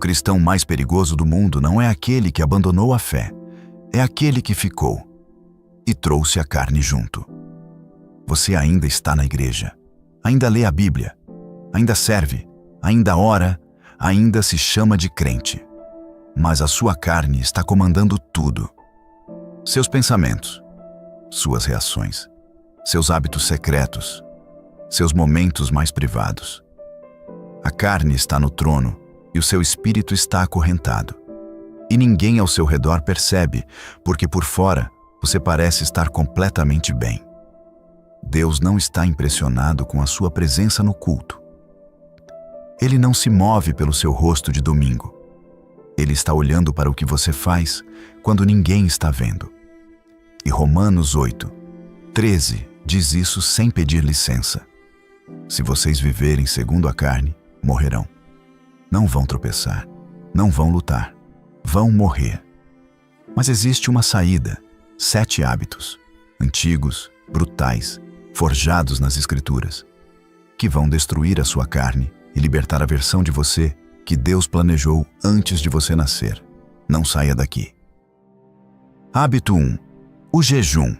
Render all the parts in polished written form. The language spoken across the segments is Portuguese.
cristão mais perigoso do mundo não é aquele que abandonou a fé, é aquele que ficou e trouxe a carne junto. Você ainda está na igreja, ainda lê a Bíblia, ainda serve, ainda ora, ainda se chama de crente. Mas a sua carne está comandando tudo. Seus pensamentos, suas reações, seus hábitos secretos, seus momentos mais privados. A carne está no trono e o seu espírito está acorrentado. E ninguém ao seu redor percebe, porque por fora você parece estar completamente bem. Deus não está impressionado com a sua presença no culto. Ele não se move pelo seu rosto de domingo. Ele está olhando para o que você faz quando ninguém está vendo. E Romanos 8:13 diz isso sem pedir licença. Se vocês viverem segundo a carne, morrerão. Não vão tropeçar, não vão lutar, vão morrer. Mas existe uma saída, 7 hábitos, antigos, brutais, forjados nas Escrituras, que vão destruir a sua carne e libertar a versão de você que Deus planejou antes de você nascer. Não saia daqui. Hábito 1. O jejum.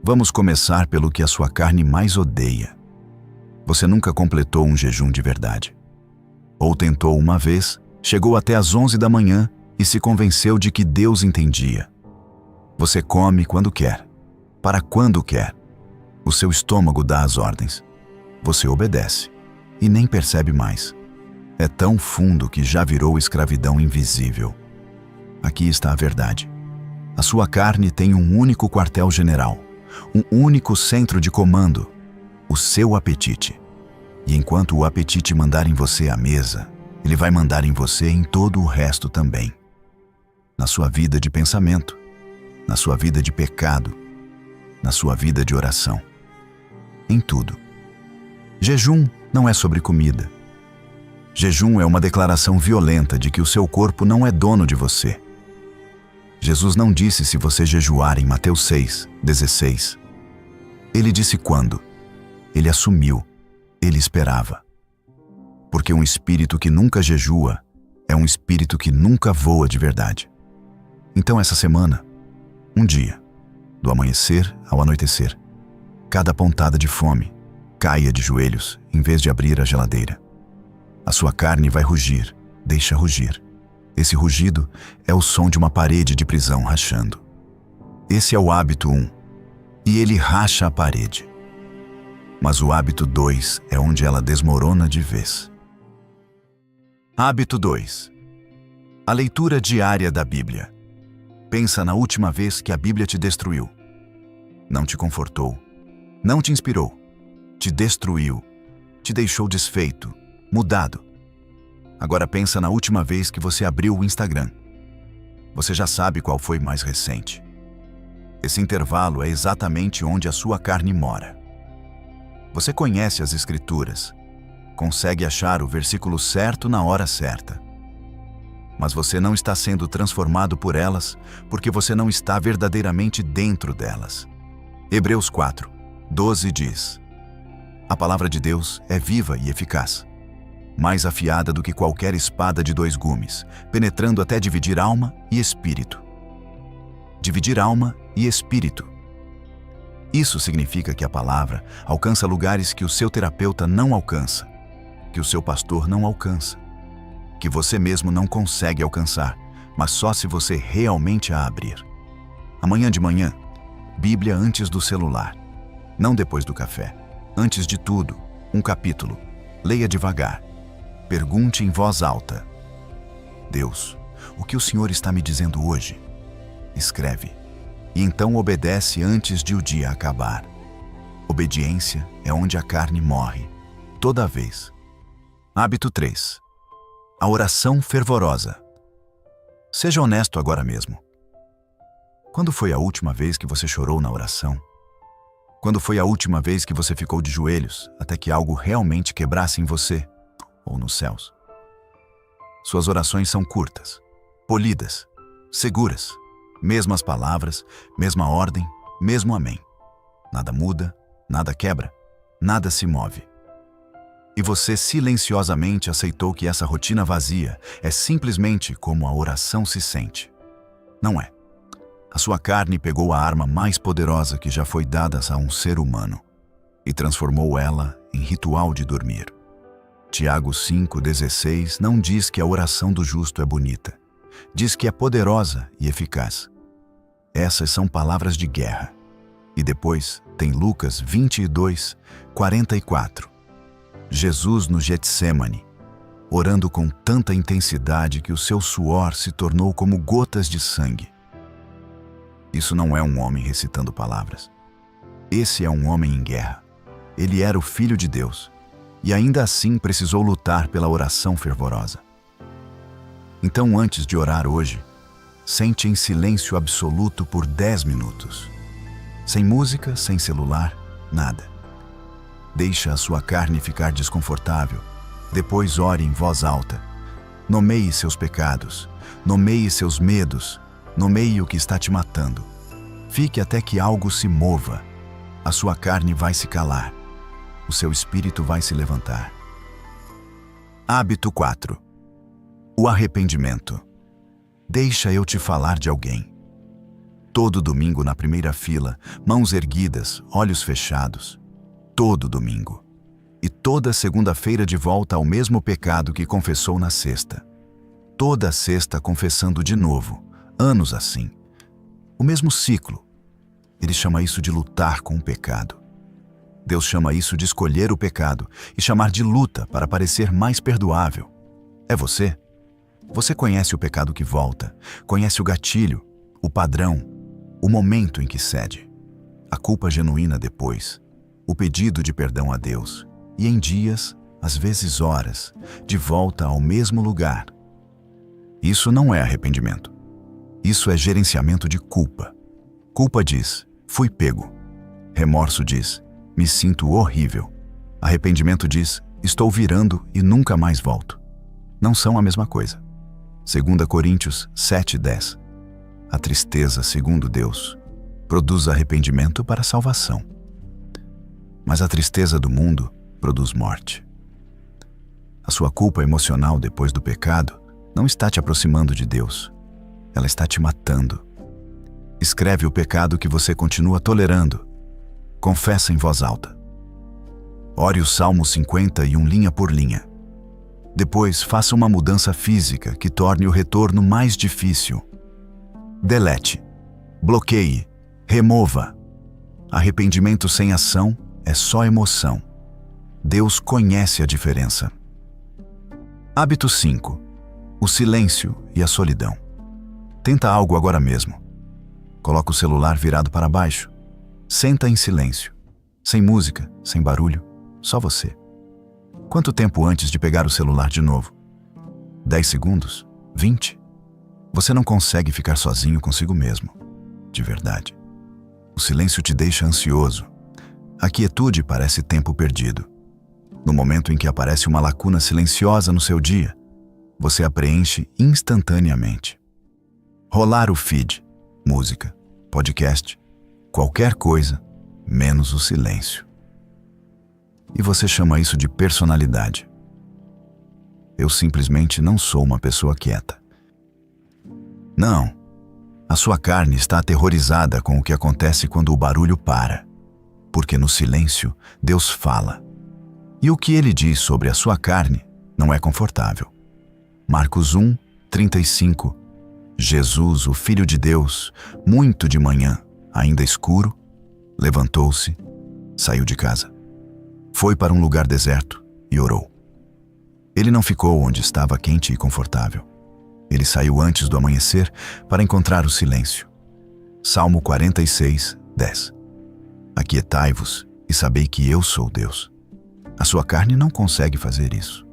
Vamos começar pelo que a sua carne mais odeia. Você nunca completou um jejum de verdade. Ou tentou uma vez, chegou até às 11 da manhã e se convenceu de que Deus entendia. Você come quando quer, para quando quer. O seu estômago dá as ordens. Você obedece e nem percebe mais. É tão fundo que já virou escravidão invisível. Aqui está a verdade. A sua carne tem um único quartel-general, um único centro de comando, o seu apetite. E enquanto o apetite mandar em você a mesa, ele vai mandar em você em todo o resto também. Na sua vida de pensamento, na sua vida de pecado, na sua vida de oração. Em tudo. Jejum não é sobre comida. Jejum é uma declaração violenta de que o seu corpo não é dono de você. Jesus não disse se você jejuar em Mateus 6:16. Ele disse quando. Ele assumiu. Ele esperava. Porque um espírito que nunca jejua é um espírito que nunca voa de verdade. Então essa semana, um dia, do amanhecer ao anoitecer, cada pontada de fome, caia de joelhos em vez de abrir a geladeira. A sua carne vai rugir, deixa rugir. Esse rugido é o som de uma parede de prisão rachando. Esse é o hábito 1, e ele racha a parede. Mas o hábito 2 é onde ela desmorona de vez. Hábito 2. A leitura diária da Bíblia. Pensa na última vez que a Bíblia te destruiu. Não te confortou, não te inspirou, te destruiu, te deixou desfeito, mudado. Agora pensa na última vez que você abriu o Instagram. Você já sabe qual foi mais recente. Esse intervalo é exatamente onde a sua carne mora. Você conhece as Escrituras, consegue achar o versículo certo na hora certa. Mas você não está sendo transformado por elas porque você não está verdadeiramente dentro delas. Hebreus 4:12 diz: A palavra de Deus é viva e eficaz, mais afiada do que qualquer espada de 2 gumes, penetrando até dividir alma e espírito. Dividir alma e espírito. Isso significa que a palavra alcança lugares que o seu terapeuta não alcança, que o seu pastor não alcança, que você mesmo não consegue alcançar, mas só se você realmente a abrir. Amanhã de manhã, Bíblia antes do celular, não depois do café. Antes de tudo, um capítulo. Leia devagar. Pergunte em voz alta: Deus, o que o Senhor está me dizendo hoje? Escreve. E então obedece antes de o dia acabar. Obediência é onde a carne morre, toda vez. Hábito 3. A oração fervorosa. Seja honesto agora mesmo. Quando foi a última vez que você chorou na oração? Quando foi a última vez que você ficou de joelhos até que algo realmente quebrasse em você ou nos céus? Suas orações são curtas, polidas, seguras. Mesmas palavras, mesma ordem, mesmo amém. Nada muda, nada quebra, nada se move. E você silenciosamente aceitou que essa rotina vazia é simplesmente como a oração se sente. Não é. A sua carne pegou a arma mais poderosa que já foi dada a um ser humano e transformou ela em ritual de dormir. Tiago 5,16 não diz que a oração do justo é bonita. Diz que é poderosa e eficaz. Essas são palavras de guerra. E depois tem Lucas 22:44. Jesus no Getsêmani, orando com tanta intensidade que o seu suor se tornou como gotas de sangue. Isso não é um homem recitando palavras. Esse é um homem em guerra. Ele era o Filho de Deus e ainda assim precisou lutar pela oração fervorosa. Então, antes de orar hoje, sente em silêncio absoluto por 10 minutos. Sem música, sem celular, nada. Deixa a sua carne ficar desconfortável. Depois ore em voz alta. Nomeie seus pecados. Nomeie seus medos. Nomeie o que está te matando. Fique até que algo se mova. A sua carne vai se calar. O seu espírito vai se levantar. Hábito 4. O arrependimento. Deixa eu te falar de alguém. Todo domingo na primeira fila, mãos erguidas, olhos fechados. Todo domingo. E toda segunda-feira de volta ao mesmo pecado que confessou na sexta. Toda sexta confessando de novo, anos assim. O mesmo ciclo. Ele chama isso de lutar com o pecado. Deus chama isso de escolher o pecado e chamar de luta para parecer mais perdoável. É você? Você conhece o pecado que volta, conhece o gatilho, o padrão, o momento em que cede, a culpa genuína depois, o pedido de perdão a Deus, e em dias, às vezes horas, de volta ao mesmo lugar. Isso não é arrependimento. Isso é gerenciamento de culpa. Culpa diz, fui pego. Remorso diz, me sinto horrível. Arrependimento diz, estou virando e nunca mais volto. Não são a mesma coisa. 2 Coríntios 7:10. A tristeza, segundo Deus, produz arrependimento para salvação. Mas a tristeza do mundo produz morte. A sua culpa emocional depois do pecado não está te aproximando de Deus. Ela está te matando. Escreve o pecado que você continua tolerando. Confessa em voz alta. Ore o Salmo 51 linha por linha. Depois, faça uma mudança física que torne o retorno mais difícil. Delete. Bloqueie. Remova. Arrependimento sem ação é só emoção. Deus conhece a diferença. Hábito 5. O silêncio e a solidão. Tenta algo agora mesmo. Coloca o celular virado para baixo. Senta em silêncio. Sem música, sem barulho, só você. Quanto tempo antes de pegar o celular de novo? 10 segundos? 20? Você não consegue ficar sozinho consigo mesmo. De verdade. O silêncio te deixa ansioso. A quietude parece tempo perdido. No momento em que aparece uma lacuna silenciosa no seu dia, você a preenche instantaneamente. Rolar o feed, música, podcast, qualquer coisa, menos o silêncio. E você chama isso de personalidade. Eu simplesmente não sou uma pessoa quieta. Não. A sua carne está aterrorizada com o que acontece quando o barulho para. Porque no silêncio, Deus fala. E o que ele diz sobre a sua carne não é confortável. Marcos 1:35. Jesus, o Filho de Deus, muito de manhã, ainda escuro, levantou-se, saiu de casa. Foi para um lugar deserto e orou. Ele não ficou onde estava quente e confortável. Ele saiu antes do amanhecer para encontrar o silêncio. Salmo 46:10. Aquietai-vos e sabei que eu sou Deus. A sua carne não consegue fazer isso.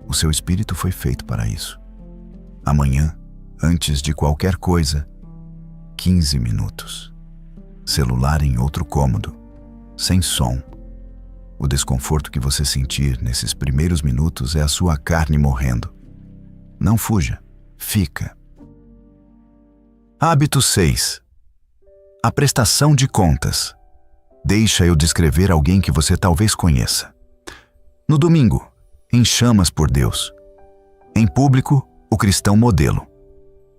O seu espírito foi feito para isso. Amanhã, antes de qualquer coisa, 15 minutos. Celular em outro cômodo, sem som. O desconforto que você sentir nesses primeiros minutos é a sua carne morrendo. Não fuja, fica. Hábito 6. A prestação de contas. Deixa eu descrever alguém que você talvez conheça. No domingo, em chamas por Deus. Em público, o cristão modelo.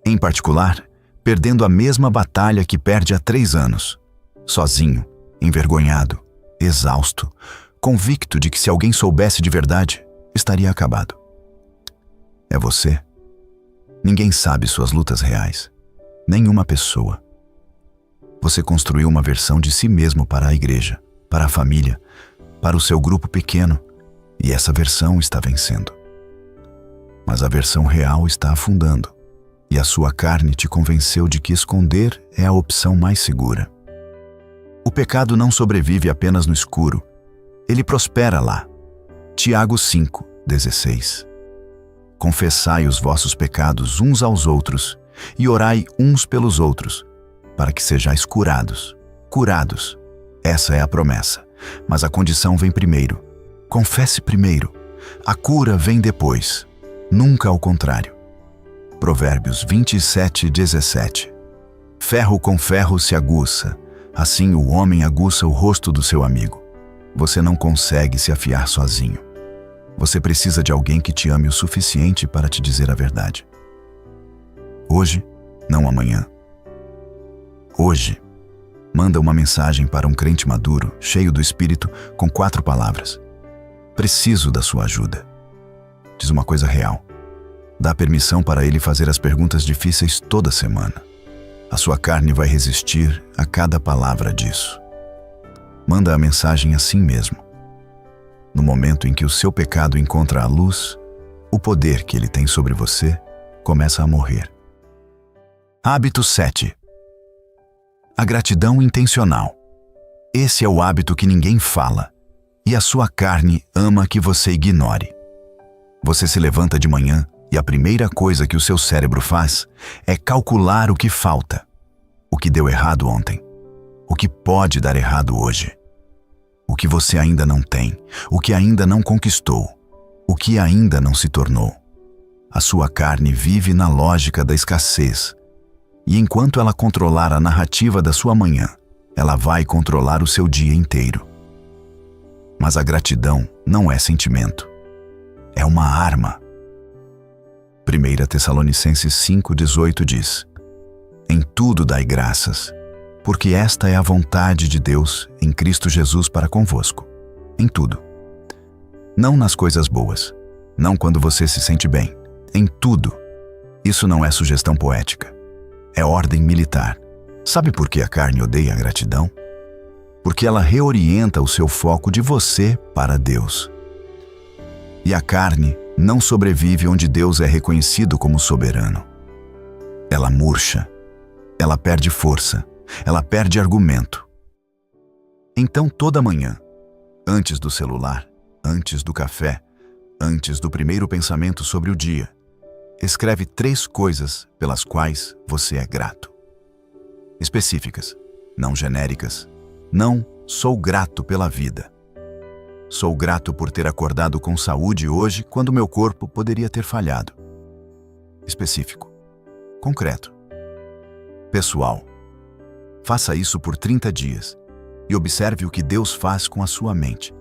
Em particular, perdendo a mesma batalha que perde há 3 anos. Sozinho, envergonhado, exausto, convicto de que se alguém soubesse de verdade, estaria acabado. É você. Ninguém sabe suas lutas reais. Nenhuma pessoa. Você construiu uma versão de si mesmo para a igreja, para a família, para o seu grupo pequeno, e essa versão está vencendo. Mas a versão real está afundando, e a sua carne te convenceu de que esconder é a opção mais segura. O pecado não sobrevive apenas no escuro, ele prospera lá. Tiago 5:16. Confessai os vossos pecados uns aos outros e orai uns pelos outros, para que sejais curados. Curados. Essa é a promessa, mas a condição vem primeiro. Confesse primeiro. A cura vem depois, nunca ao contrário. Provérbios 27:17. Ferro com ferro se aguça, assim o homem aguça o rosto do seu amigo. Você não consegue se afiar sozinho. Você precisa de alguém que te ame o suficiente para te dizer a verdade. Hoje, não amanhã. Hoje, manda uma mensagem para um crente maduro, cheio do Espírito, com 4 palavras. Preciso da sua ajuda. Diz uma coisa real. Dá permissão para ele fazer as perguntas difíceis toda semana. A sua carne vai resistir a cada palavra disso. Manda a mensagem assim mesmo. No momento em que o seu pecado encontra a luz, o poder que ele tem sobre você começa a morrer. Hábito 7. A gratidão intencional. Esse é o hábito que ninguém fala, e a sua carne ama que você ignore. Você se levanta de manhã e a primeira coisa que o seu cérebro faz é calcular o que falta, o que deu errado ontem, o que pode dar errado hoje, o que você ainda não tem, o que ainda não conquistou, o que ainda não se tornou. A sua carne vive na lógica da escassez, e enquanto ela controlar a narrativa da sua manhã, ela vai controlar o seu dia inteiro. Mas a gratidão não é sentimento, é uma arma. 1 Tessalonicenses 5:18 diz: Em tudo dai graças, porque esta é a vontade de Deus em Cristo Jesus para convosco. Em tudo. Não nas coisas boas, não quando você se sente bem. Em tudo. Isso não é sugestão poética. É ordem militar. Sabe por que a carne odeia a gratidão? Porque ela reorienta o seu foco de você para Deus. E a carne não sobrevive onde Deus é reconhecido como soberano. Ela murcha. Ela perde força. Ela perde argumento. Então toda manhã, antes do celular, antes do café, antes do primeiro pensamento sobre o dia, escreve 3 coisas pelas quais você é grato. Específicas, não genéricas. Não, sou grato pela vida. Sou grato por ter acordado com saúde hoje quando meu corpo poderia ter falhado. Específico. Concreto. Pessoal. Faça isso por 30 dias e observe o que Deus faz com a sua mente.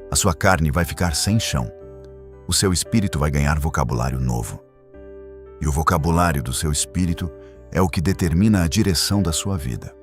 A sua carne vai ficar sem chão. O seu espírito vai ganhar vocabulário novo. E o vocabulário do seu espírito é o que determina a direção da sua vida.